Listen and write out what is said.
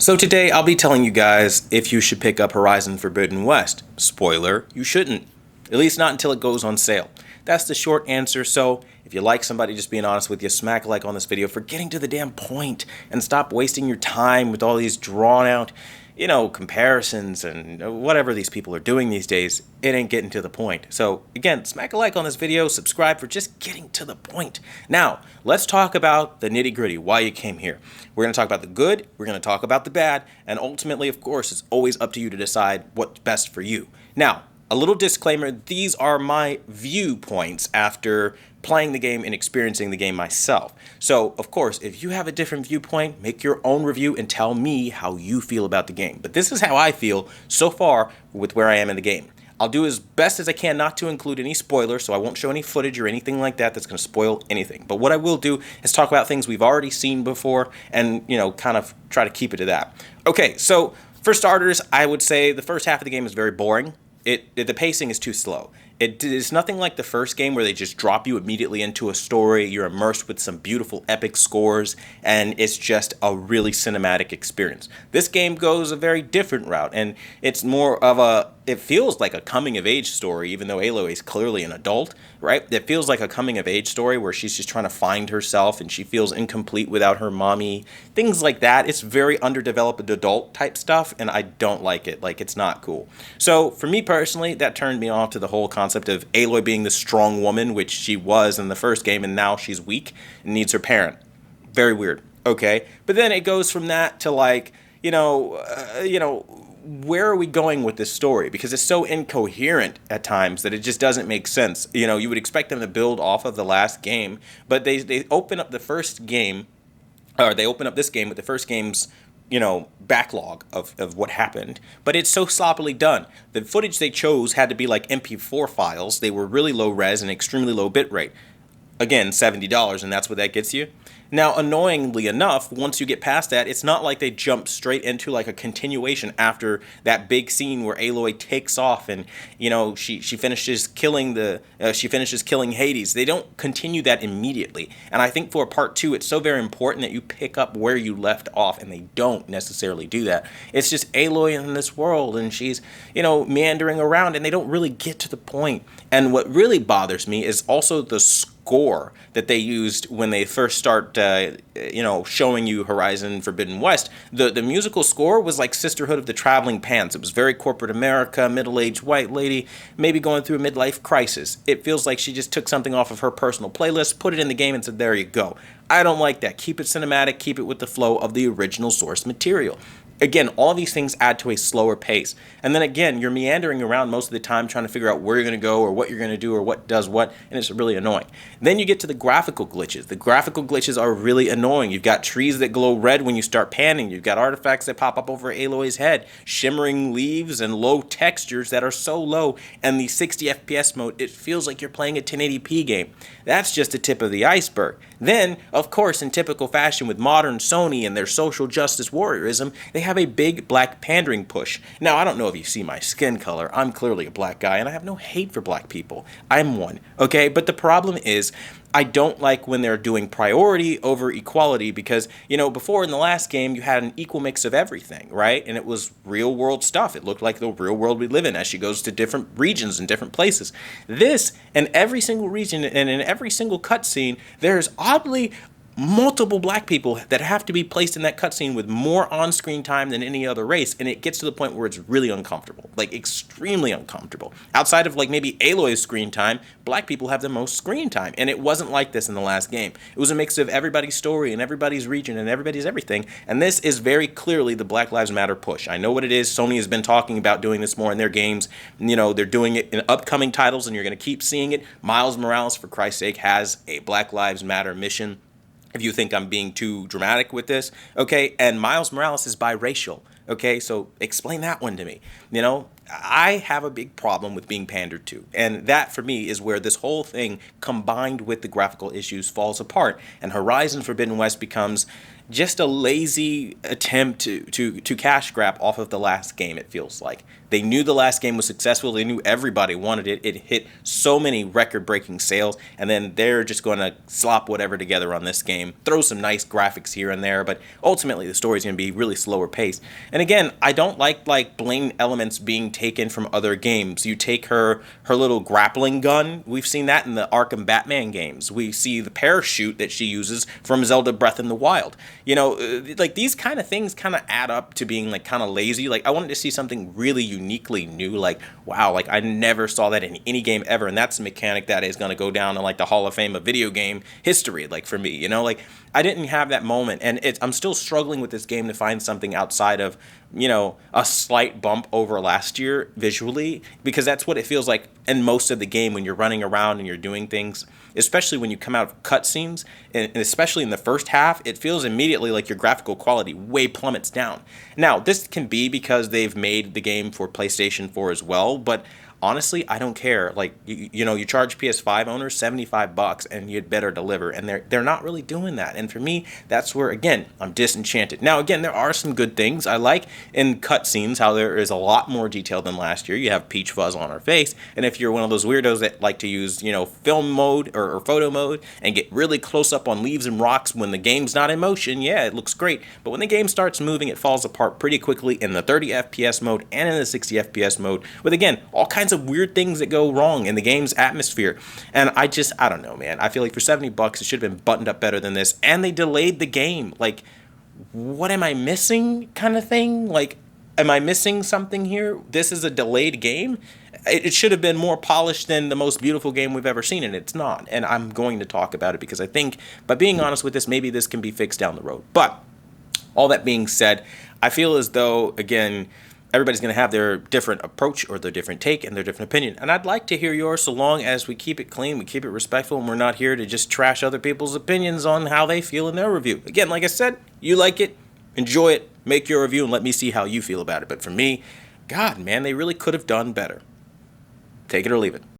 So today I'll be telling you guys if you should pick up Horizon Forbidden West. Spoiler, you shouldn't. At least not until it goes on sale. That's the short answer, so if you like somebody just being honest with you, smack a like on this video for getting to the damn point and stop wasting your time with all these drawn out, comparisons and whatever these people are doing these days. It ain't getting to the point. So again, smack a like on this video, subscribe for just getting to the point. Now, let's talk about the nitty gritty, why you came here. We're going to talk about the good, we're going to talk about the bad, and ultimately, of course, it's always up to you to decide what's best for you. Now, a little disclaimer, these are my viewpoints after playing the game and experiencing the game myself. So, of course, if you have a different viewpoint, make your own review and tell me how you feel about the game. But this is how I feel so far with where I am in the game. I'll do as best as I can not to include any spoilers, so I won't show any footage or anything like that that's going to spoil anything. But what I will do is talk about things we've already seen before and, kind of try to keep it to that. Okay, so for starters, I would say the first half of the game is very boring. The pacing is too slow. It is nothing like the first game where they just drop you immediately into a story, you're immersed with some beautiful epic scores, and it's just a really cinematic experience. This game goes a very different route, and it's more of it feels like a coming-of-age story, even though Aloy is clearly an adult, right? It feels like a coming-of-age story where she's just trying to find herself, and she feels incomplete without her mommy, things like that. It's very underdeveloped adult-type stuff, and I don't like it. Like, it's not cool. So, for me personally, that turned me off to the whole concept of Aloy being the strong woman, which she was in the first game, and now she's weak and needs her parent. Very weird. Okay? But then it goes from that to, like, where are we going with this story? Because it's so incoherent at times that it just doesn't make sense. You would expect them to build off of the last game, but they open up the first game, or they open up this game with the first game's, backlog of what happened. But it's so sloppily done. The footage they chose had to be like MP4 files. They were really low res and extremely low bitrate. Again, $70, and that's what that gets you. Now, annoyingly enough, once you get past that, it's not like they jump straight into like a continuation after that big scene where Aloy takes off and she finishes killing Hades. They don't continue that immediately, and I think for part 2, it's so very important that you pick up where you left off, and they don't necessarily do that. It's just Aloy in this world, and she's meandering around, and they don't really get to the point. And what really bothers me is also the score that they used when they first start showing you Horizon Forbidden West. The musical score was like Sisterhood of the Traveling Pants. It was very corporate America, middle-aged white lady, maybe going through a midlife crisis. It feels like she just took something off of her personal playlist, put it in the game, and said, there you go. I don't like that. Keep it cinematic, keep it with the flow of the original source material. Again, all these things add to a slower pace. And then again, you're meandering around most of the time trying to figure out where you're going to go or what you're going to do or what does what, and it's really annoying. Then you get to the graphical glitches. The graphical glitches are really annoying. You've got trees that glow red when you start panning. You've got artifacts that pop up over Aloy's head, shimmering leaves and low textures that are so low, and the 60 FPS mode, it feels like you're playing a 1080p game. That's just the tip of the iceberg. Then, of course, in typical fashion with modern Sony and their social justice warriorism, they have a big black pandering push. Now, I don't know if you see my skin color. I'm clearly a black guy, and I have no hate for black people. I'm one, okay? But the problem is, I don't like when they're doing priority over equality because, before in the last game, you had an equal mix of everything, right? And it was real world stuff. It looked like the real world we live in as she goes to different regions and different places. This, in every single region and in every single cutscene, there's oddly multiple black people that have to be placed in that cutscene with more on-screen time than any other race, and it gets to the point where it's really uncomfortable, like extremely uncomfortable. Outside of like maybe Aloy's screen time, black people have the most screen time, and it wasn't like this in the last game. It was a mix of everybody's story and everybody's region and everybody's everything, and this is very clearly the Black Lives Matter push. I know what it is. Sony has been talking about doing this more in their games. They're doing it in upcoming titles, and you're going to keep seeing it. Miles Morales, for Christ's sake, has a Black Lives Matter mission. If you think I'm being too dramatic with this, okay? And Miles Morales is biracial, okay? So explain that one to me. I have a big problem with being pandered to. And that, for me, is where this whole thing, combined with the graphical issues, falls apart. And Horizon Forbidden West becomes just a lazy attempt to cash grab off of the last game, it feels like. They knew the last game was successful. They knew everybody wanted it. It hit so many record-breaking sales, and then they're just going to slop whatever together on this game, throw some nice graphics here and there, but ultimately the story's going to be really slower paced. And again, I don't like blatant elements being taken from other games. You take her little grappling gun. We've seen that in the Arkham Batman games. We see the parachute that she uses from Zelda Breath in the Wild. You know, like these kind of things kind of add up to being like kind of lazy. Like I wanted to see something really uniquely new. Like, wow, like I never saw that in any game ever. And that's a mechanic that is going to go down in like the Hall of Fame of video game history. Like for me, you know, like I didn't have that moment. And I'm still struggling with this game to find something outside of, you know, a slight bump over last year visually, because that's what it feels like in most of the game when you're running around and you're doing things, especially when you come out of cutscenes, and especially in the first half, it feels immediately like your graphical quality way plummets down. Now, this can be because they've made the game for PlayStation 4 as well, but honestly, I don't care. Like, you know, you charge PS5 owners $75 and you'd better deliver, and they're not really doing that. And for me, that's where, again, I'm disenchanted. Now, again, there are some good things I like in cutscenes, how there is a lot more detail than last year. You have Peach Fuzz on her face, and if you're one of those weirdos that like to use, you know, film mode or photo mode and get really close up on leaves and rocks when the game's not in motion, yeah, it looks great. But when the game starts moving, it falls apart pretty quickly in the 30 FPS mode and in the 60 FPS mode, with, again, all kinds of weird things that go wrong in the game's atmosphere. And I don't know, man. I feel like for $70, it should have been buttoned up better than this. And they delayed the game. Like, what am I missing kind of thing? Like, am I missing something here? This is a delayed game? It should have been more polished than the most beautiful game we've ever seen, and it's not. And I'm going to talk about it because I think, by being honest with this, maybe this can be fixed down the road. But all that being said, I feel as though, again, everybody's going to have their different approach or their different take and their different opinion. And I'd like to hear yours, so long as we keep it clean, we keep it respectful, and we're not here to just trash other people's opinions on how they feel in their review. Again, like I said, you like it, enjoy it, make your review, and let me see how you feel about it. But for me, God, man, they really could have done better. Take it or leave it.